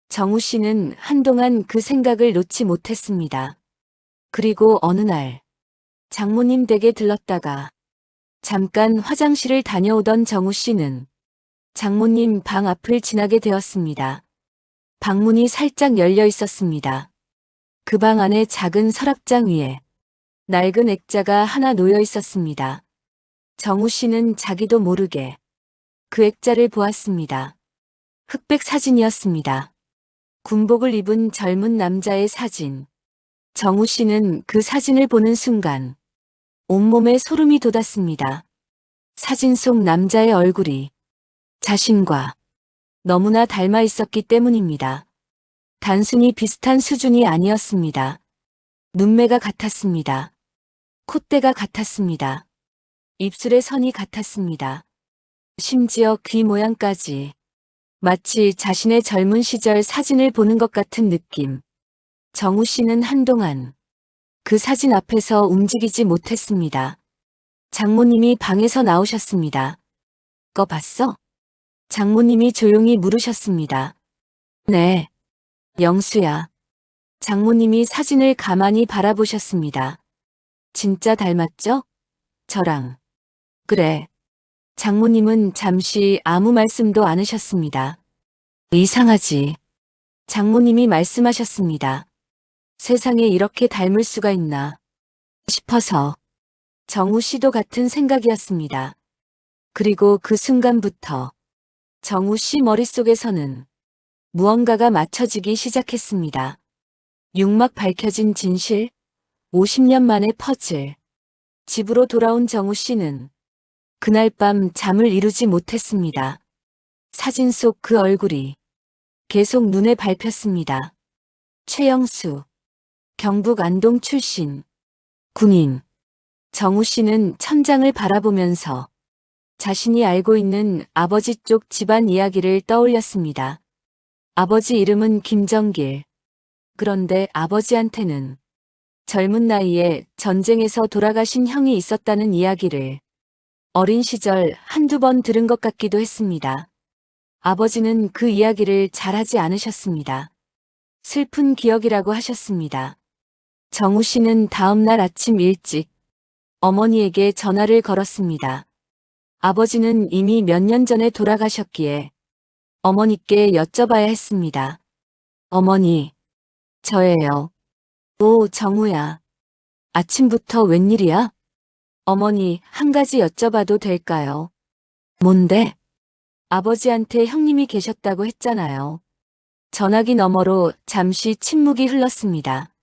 정우 씨는 한동안 그 생각을 놓지 못했습니다. 그리고 어느 날 장모님 댁에 들렀다가 잠깐 화장실을 다녀오던 정우 씨는 장모님 방 앞을 지나게 되었습니다. 방문이 살짝 열려 있었습니다. 그 방 안에 작은 서랍장 위에 낡은 액자가 하나 놓여 있었습니다. 정우 씨는 자기도 모르게 그 액자를 보았습니다. 흑백 사진이었습니다. 군복을 입은 젊은 남자의 사진. 정우 씨는 그 사진을 보는 순간 온몸에 소름이 돋았습니다. 사진 속 남자의 얼굴이 자신과 너무나 닮아 있었기 때문입니다. 단순히 비슷한 수준이 아니었습니다. 눈매가 같았습니다. 콧대가 같았습니다. 입술의 선이 같았습니다. 심지어 귀 모양까지. 마치 자신의 젊은 시절 사진을 보는 것 같은 느낌. 정우 씨는 한동안 그 사진 앞에서 움직이지 못했습니다. 장모님이 방에서 나오셨습니다. 거 봤어? 장모님이 조용히 물으셨습니다. 네. 영수야. 장모님이 사진을 가만히 바라보셨습니다. 진짜 닮았죠? 저랑. 그래. 장모님은 잠시 아무 말씀도 않으셨습니다. 이상하지. 장모님이 말씀하셨습니다. 세상에 이렇게 닮을 수가 있나 싶어서. 정우 씨도 같은 생각이었습니다. 그리고 그 순간부터 정우 씨 머릿속에서는 무언가가 맞춰지기 시작했습니다. 육막 밝혀진 진실, 50년 만의 퍼즐. 집으로 돌아온 정우 씨는 그날 밤 잠을 이루지 못했습니다. 사진 속 그 얼굴이 계속 눈에 밟혔습니다. 최영수, 경북 안동 출신, 군인. 정우 씨는 천장을 바라보면서 자신이 알고 있는 아버지 쪽 집안 이야기를 떠올렸습니다. 아버지 이름은 김정길. 그런데 아버지한테는 젊은 나이에 전쟁에서 돌아가신 형이 있었다는 이야기를 어린 시절 한두 번 들은 것 같기도 했습니다. 아버지는 그 이야기를 잘하지 않으셨습니다. 슬픈 기억이라고 하셨습니다. 정우 씨는 다음 날 아침 일찍 어머니에게 전화를 걸었습니다. 아버지는 이미 몇 년 전에 돌아가셨기에 어머니께 여쭤봐야 했습니다. 어머니, 저예요. 오, 정우야. 아침부터 웬일이야? 어머니, 한 가지 여쭤봐도 될까요? 뭔데? 아버지한테 형님이 계셨다고 했잖아요. 전화기 너머로 잠시 침묵이 흘렀습니다.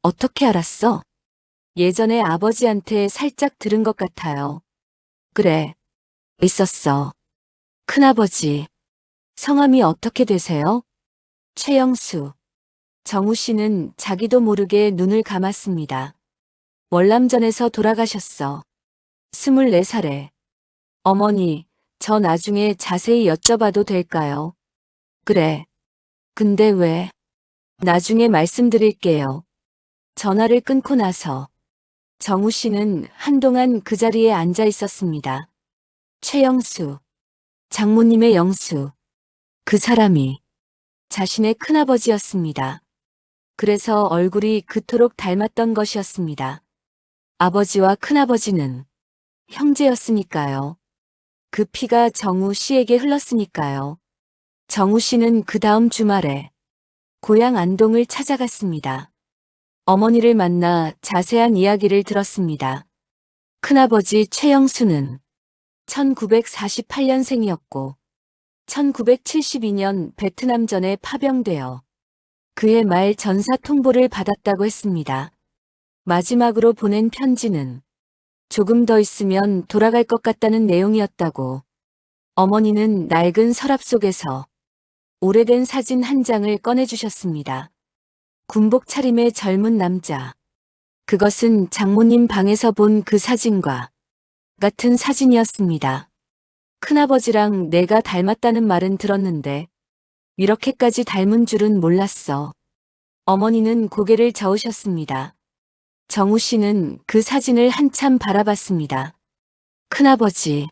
어떻게 알았어? 예전에 아버지한테 살짝 들은 것 같아요. 그래, 있었어. 큰아버지, 성함이 어떻게 되세요? 최영수. 정우 씨는 자기도 모르게 눈을 감았습니다. 월남전에서 돌아가셨어. 24살에. 어머니, 저 나중에 자세히 여쭤봐도 될까요? 그래. 근데 왜? 나중에 말씀드릴게요. 전화를 끊고 나서 정우 씨는 한동안 그 자리에 앉아 있었습니다. 최영수. 장모님의 영수. 그 사람이 자신의 큰아버지였습니다. 그래서 얼굴이 그토록 닮았던 것이었습니다. 아버지와 큰아버지는 형제였으니까요. 그 피가 정우 씨에게 흘렀으니까요. 정우 씨는 그 다음 주말에 고향 안동을 찾아갔습니다. 어머니를 만나 자세한 이야기를 들었습니다. 큰아버지 최영수는 1948년생이었고 1972년 베트남전에 파병되어 그해 말 전사 통보를 받았다고 했습니다. 마지막으로 보낸 편지는 조금 더 있으면 돌아갈 것 같다는 내용이었다고 어머니는 낡은 서랍 속에서 오래된 사진 한 장을 꺼내주셨습니다. 군복 차림의 젊은 남자. 그것은 장모님 방에서 본 그 사진과 같은 사진이었습니다. 큰아버지랑 내가 닮았다는 말은 들었는데 이렇게까지 닮은 줄은 몰랐어. 어머니는 고개를 저으셨습니다. 정우 씨는 그 사진을 한참 바라봤습니다. 큰아버지.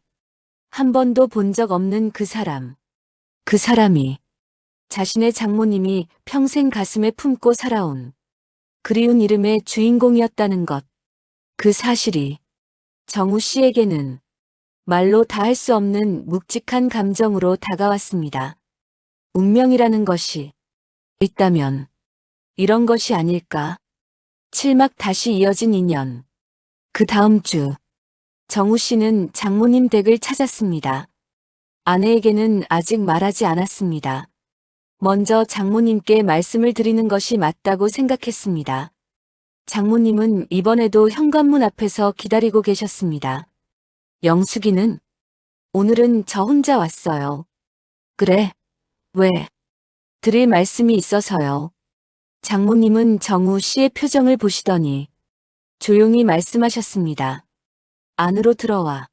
한 번도 본 적 없는 그 사람. 그 사람이 자신의 장모님이 평생 가슴에 품고 살아온 그리운 이름의 주인공이었다는 것. 그 사실이 정우 씨에게는 말로 다 할 수 없는 묵직한 감정으로 다가왔습니다. 운명이라는 것이 있다면 이런 것이 아닐까? 7막 다시 이어진 인연. 그 다음 주 정우 씨는 장모님 댁을 찾았습니다. 아내에게는 아직 말하지 않았습니다. 먼저 장모님께 말씀을 드리는 것이 맞다고 생각했습니다. 장모님은 이번에도 현관문 앞에서 기다리고 계셨습니다. 영숙이는? 오늘은 저 혼자 왔어요. 그래? 왜? 드릴 말씀이 있어서요. 장모님은 정우 씨의 표정을 보시더니 조용히 말씀하셨습니다. 안으로 들어와.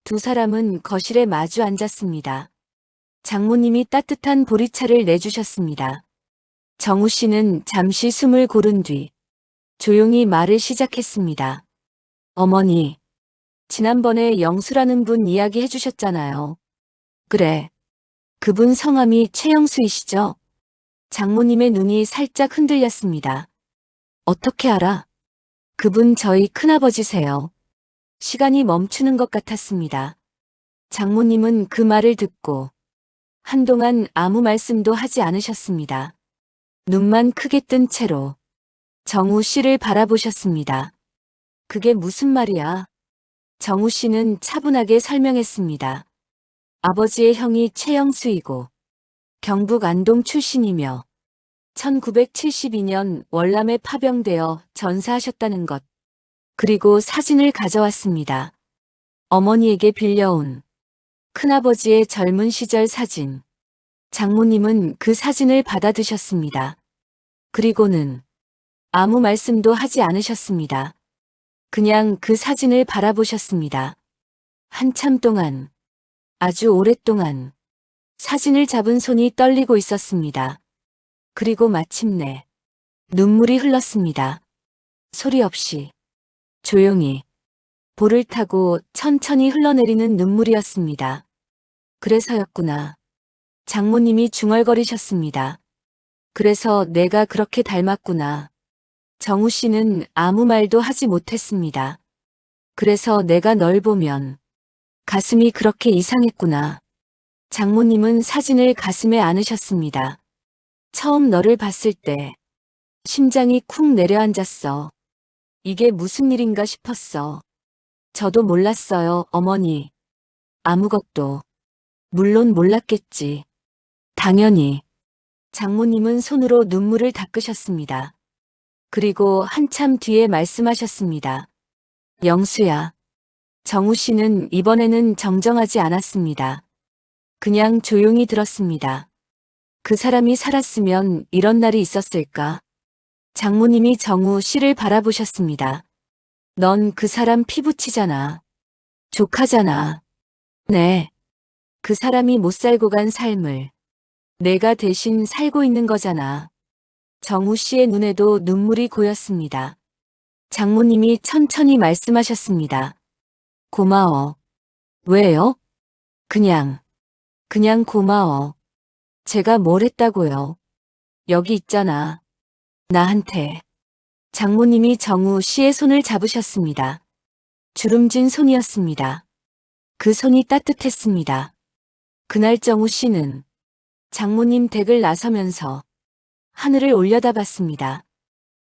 두 사람은 거실에 마주 앉았습니다. 장모님이 따뜻한 보리차를 내주셨습니다. 정우 씨는 잠시 숨을 고른 뒤 조용히 말을 시작했습니다. 어머니, 지난번에 영수라는 분 이야기해 주셨잖아요. 그래. 그분 성함이 최영수이시죠? 장모님의 눈이 살짝 흔들렸습니다. 어떻게 알아? 그분 저희 큰아버지세요. 시간이 멈추는 것 같았습니다. 장모님은 그 말을 듣고 한동안 아무 말씀도 하지 않으셨습니다. 눈만 크게 뜬 채로 정우 씨를 바라보셨습니다. 그게 무슨 말이야? 정우 씨는 차분하게 설명했습니다. 아버지의 형이 최영수이고 경북 안동 출신이며 1972년 월남에 파병되어 전사하셨다는 것. 그리고 사진을 가져왔습니다. 어머니에게 빌려온 큰아버지의 젊은 시절 사진. 장모님은 그 사진을 받아드셨습니다. 그리고는 아무 말씀도 하지 않으셨습니다. 그냥 그 사진을 바라보셨습니다. 한참 동안, 아주 오랫동안 사진을 잡은 손이 떨리고 있었습니다. 그리고 마침내 눈물이 흘렀습니다. 소리 없이, 조용히, 볼을 타고 천천히 흘러내리는 눈물이었습니다. 그래서였구나. 장모님이 중얼거리셨습니다. 그래서 내가 그렇게 닮았구나. 정우 씨는 아무 말도 하지 못했습니다. 그래서 내가 널 보면 가슴이 그렇게 이상했구나. 장모님은 사진을 가슴에 안으셨습니다. 처음 너를 봤을 때 심장이 쿵 내려앉았어. 이게 무슨 일인가 싶었어. 저도 몰랐어요, 어머니. 아무것도. 물론 몰랐겠지. 당연히. 장모님은 손으로 눈물을 닦으셨습니다. 그리고 한참 뒤에 말씀하셨습니다. 영수야. 정우 씨는 이번에는 정정하지 않았습니다. 그냥 조용히 들었습니다. 그 사람이 살았으면 이런 날이 있었을까? 장모님이 정우 씨를 바라보셨습니다. 넌 그 사람 피부치잖아. 조카잖아. 네. 그 사람이 못 살고 간 삶을 내가 대신 살고 있는 거잖아. 정우 씨의 눈에도 눈물이 고였습니다. 장모님이 천천히 말씀하셨습니다. 고마워. 왜요? 그냥 그냥 고마워. 제가 뭘 했다고요? 여기 있잖아. 나한테. 장모님이 정우 씨의 손을 잡으셨습니다. 주름진 손이었습니다. 그 손이 따뜻했습니다. 그날 정우 씨는 장모님 댁을 나서면서 하늘을 올려다봤습니다.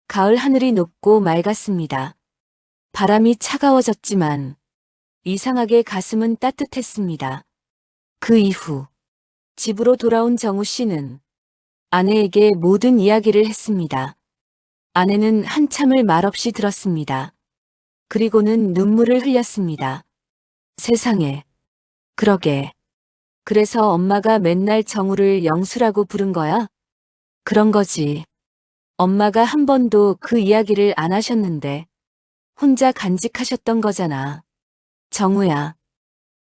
가을 하늘이 높고 맑았습니다. 바람이 차가워졌지만 이상하게 가슴은 따뜻했습니다. 그 이후 집으로 돌아온 정우 씨는 아내에게 모든 이야기를 했습니다. 아내는 한참을 말없이 들었습니다. 그리고는 눈물을 흘렸습니다. 세상에. 그러게. 그래서 엄마가 맨날 정우를 영수라고 부른 거야? 그런 거지. 엄마가 한 번도 그 이야기를 안 하셨는데 혼자 간직하셨던 거잖아. 정우야.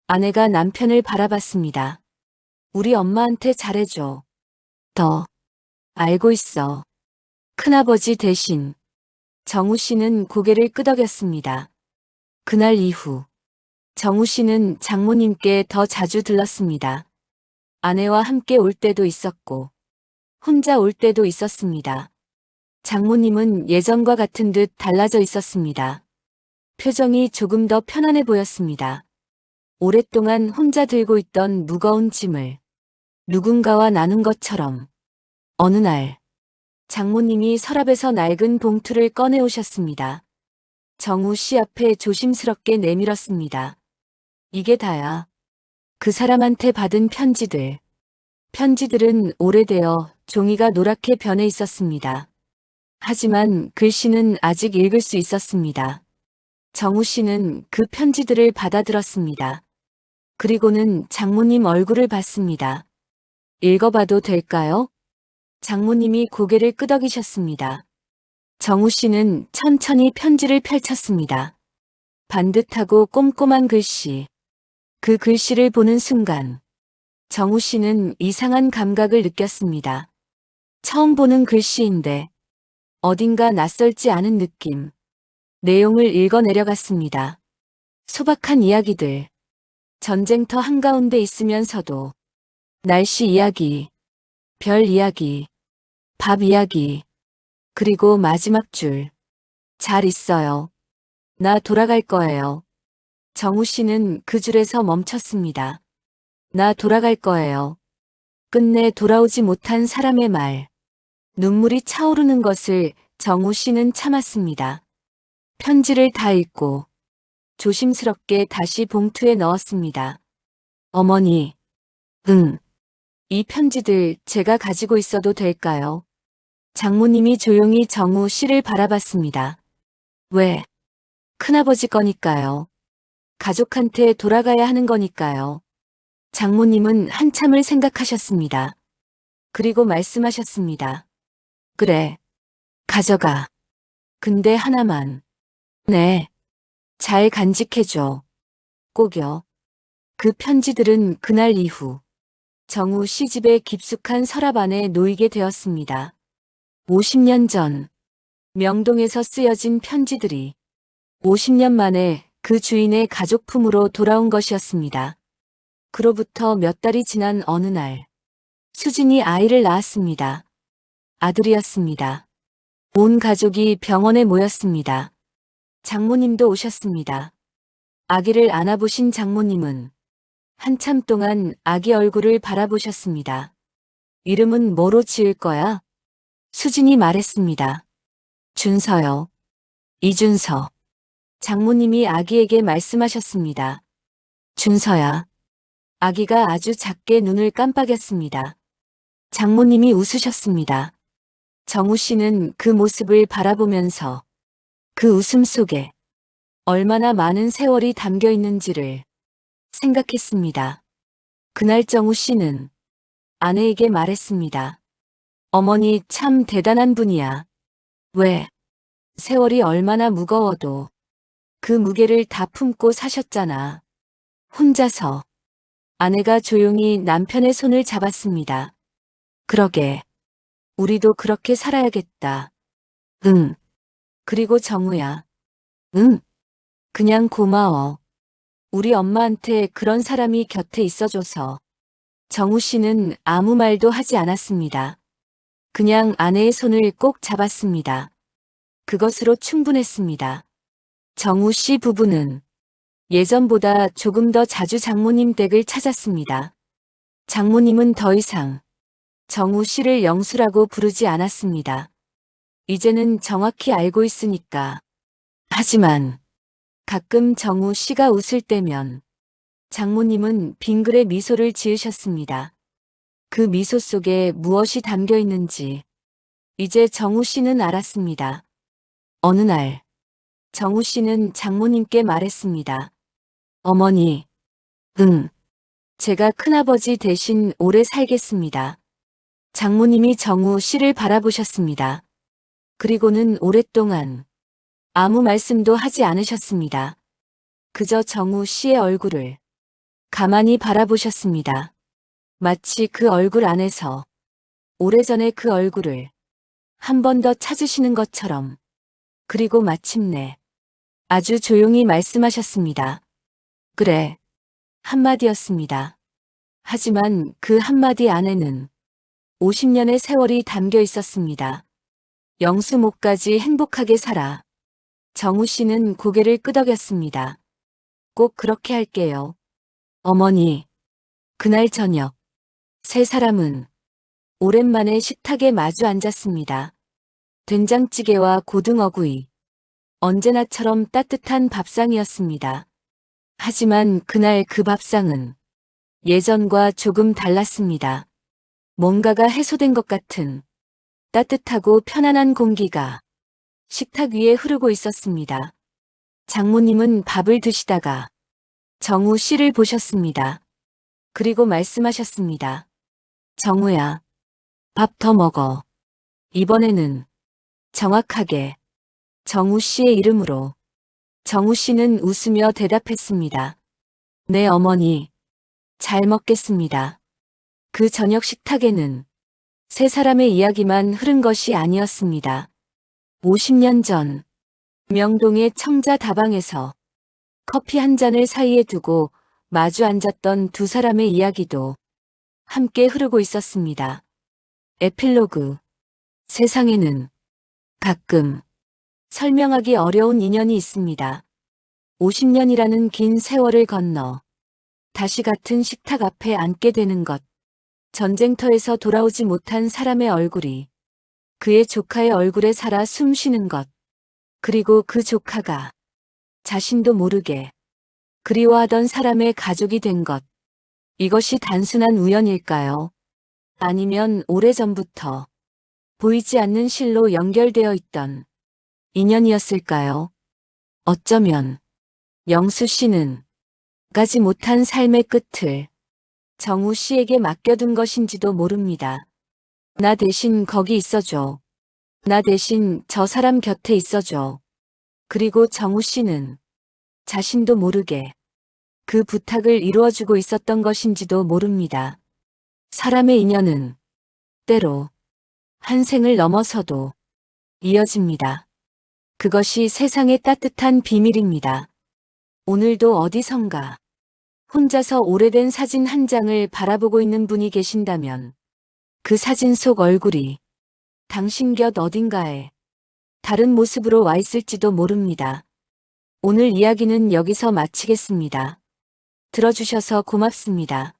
아내가 남편을 바라봤습니다. 우리 엄마한테 잘해줘. 더. 알고 있어. 큰아버지 대신. 정우 씨는 고개를 끄덕였습니다. 그날 이후 정우 씨는 장모님께 더 자주 들렀습니다. 아내와 함께 올 때도 있었고 혼자 올 때도 있었습니다. 장모님은 예전과 같은 듯 달라져 있었습니다. 표정이 조금 더 편안해 보였습니다. 오랫동안 혼자 들고 있던 무거운 짐을 누군가와 나눈 것처럼 어느 날 장모님이 서랍에서 낡은 봉투를 꺼내 오셨습니다. 정우 씨 앞에 조심스럽게 내밀었습니다. 이게 다야. 그 사람한테 받은 편지들. 편지들은 오래되어 종이가 노랗게 변해 있었습니다. 하지만 글씨는 아직 읽을 수 있었습니다. 정우 씨는 그 편지들을 받아들었습니다. 그리고는 장모님 얼굴을 봤습니다. 읽어봐도 될까요? 장모님이 고개를 끄덕이셨습니다. 정우 씨는 천천히 편지를 펼쳤습니다. 반듯하고 꼼꼼한 글씨. 그 글씨를 보는 순간 정우 씨는 이상한 감각을 느꼈습니다. 처음 보는 글씨인데 어딘가 낯설지 않은 느낌. 내용을 읽어 내려갔습니다. 소박한 이야기들. 전쟁터 한가운데 있으면서도 날씨 이야기, 별 이야기, 밥 이야기, 그리고 마지막 줄. 잘 있어요. 나 돌아갈 거예요. 정우 씨는 그 줄에서 멈췄습니다. 나 돌아갈 거예요. 끝내 돌아오지 못한 사람의 말. 눈물이 차오르는 것을 정우 씨는 참았습니다. 편지를 다 읽고 조심스럽게 다시 봉투에 넣었습니다. 어머니, 응. 이 편지들 제가 가지고 있어도 될까요? 장모님이 조용히 정우 씨를 바라봤습니다. 왜? 큰아버지 거니까요. 가족한테 돌아가야 하는 거니까요. 장모님은 한참을 생각하셨습니다. 그리고 말씀하셨습니다. 그래. 가져가. 근데 하나만. 네. 잘 간직해줘. 꼭요. 그 편지들은 그날 이후 정우 씨 집의 깊숙한 서랍 안에 놓이게 되었습니다. 50년 전 명동에서 쓰여진 편지들이 50년 만에 그 주인의 가족품으로 돌아온 것이었습니다. 그로부터 몇 달이 지난 어느 날 수진이 아이를 낳았습니다. 아들이었습니다. 온 가족이 병원에 모였습니다. 장모님도 오셨습니다. 아기를 안아보신 장모님은 한참 동안 아기 얼굴을 바라보셨습니다. 이름은 뭐로 지을 거야? 수진이 말했습니다. 준서요. 이준서. 장모님이 아기에게 말씀하셨습니다. 준서야. 아기가 아주 작게 눈을 깜빡였습니다. 장모님이 웃으셨습니다. 정우 씨는 그 모습을 바라보면서 그 웃음 속에 얼마나 많은 세월이 담겨 있는지를 생각했습니다. 그날 정우 씨는 아내에게 말했습니다. 어머니 참 대단한 분이야. 왜? 세월이 얼마나 무거워도 그 무게를 다 품고 사셨잖아. 혼자서. 아내가 조용히 남편의 손을 잡았습니다. 그러게. 우리도 그렇게 살아야겠다. 응. 그리고 정우야. 응. 그냥 고마워. 우리 엄마한테 그런 사람이 곁에 있어줘서. 정우 씨는 아무 말도 하지 않았습니다. 그냥 아내의 손을 꼭 잡았습니다. 그것으로 충분했습니다. 정우 씨 부부는 예전보다 조금 더 자주 장모님 댁을 찾았습니다. 장모님은 더 이상 정우 씨를 영수라고 부르지 않았습니다. 이제는 정확히 알고 있으니까. 하지만 가끔 정우 씨가 웃을 때면 장모님은 빙그레 미소를 지으셨습니다. 그 미소 속에 무엇이 담겨 있는지 이제 정우 씨는 알았습니다. 어느 날 정우 씨는 장모님께 말했습니다. 어머니, 제가 큰아버지 대신 오래 살겠습니다. 장모님이 정우 씨를 바라보셨습니다. 그리고는 오랫동안 아무 말씀도 하지 않으셨습니다. 그저 정우 씨의 얼굴을 가만히 바라보셨습니다. 마치 그 얼굴 안에서 오래전에 그 얼굴을 한 번 더 찾으시는 것처럼. 그리고 마침내 아주 조용히 말씀하셨습니다. 그래. 한마디였습니다. 하지만 그 한마디 안에는 50년의 세월이 담겨 있었습니다. 영수 목까지 행복하게 살아. 정우 씨는 고개를 끄덕였습니다. 꼭 그렇게 할게요. 어머니, 그날 저녁 세 사람은 오랜만에 식탁에 마주 앉았습니다. 된장찌개와 고등어구이, 언제나처럼 따뜻한 밥상이었습니다. 하지만 그날 그 밥상은 예전과 조금 달랐습니다. 뭔가가 해소된 것 같은 따뜻하고 편안한 공기가 식탁 위에 흐르고 있었습니다. 장모님은 밥을 드시다가 정우 씨를 보셨습니다. 그리고 말씀하셨습니다. 정우야, 밥 더 먹어. 이번에는 정확하게 정우 씨의 이름으로. 정우 씨는 웃으며 대답했습니다. 네, 어머니. 잘 먹겠습니다. 그 저녁 식탁에는 세 사람의 이야기만 흐른 것이 아니었습니다. 50년 전 명동의 청자 다방에서 커피 한 잔을 사이에 두고 마주 앉았던 두 사람의 이야기도 함께 흐르고 있었습니다. 에필로그. 세상에는 가끔 설명하기 어려운 인연이 있습니다. 50년이라는 긴 세월을 건너 다시 같은 식탁 앞에 앉게 되는 것. 전쟁터에서 돌아오지 못한 사람의 얼굴이 그의 조카의 얼굴에 살아 숨쉬는 것. 그리고 그 조카가 자신도 모르게 그리워하던 사람의 가족이 된 것. 이것이 단순한 우연일까요? 아니면 오래전부터 보이지 않는 실로 연결되어 있던 인연이었을까요? 어쩌면 영수 씨는 가지 못한 삶의 끝을 정우 씨에게 맡겨둔 것인지도 모릅니다. 나 대신 거기 있어줘. 나 대신 저 사람 곁에 있어줘. 그리고 정우 씨는 자신도 모르게 그 부탁을 이루어주고 있었던 것인지도 모릅니다. 사람의 인연은 때로 한 생을 넘어서도 이어집니다. 그것이 세상의 따뜻한 비밀입니다. 오늘도 어디선가 혼자서 오래된 사진 한 장을 바라보고 있는 분이 계신다면 그 사진 속 얼굴이 당신 곁 어딘가에 다른 모습으로 와 있을지도 모릅니다. 오늘 이야기는 여기서 마치겠습니다. 들어주셔서 고맙습니다.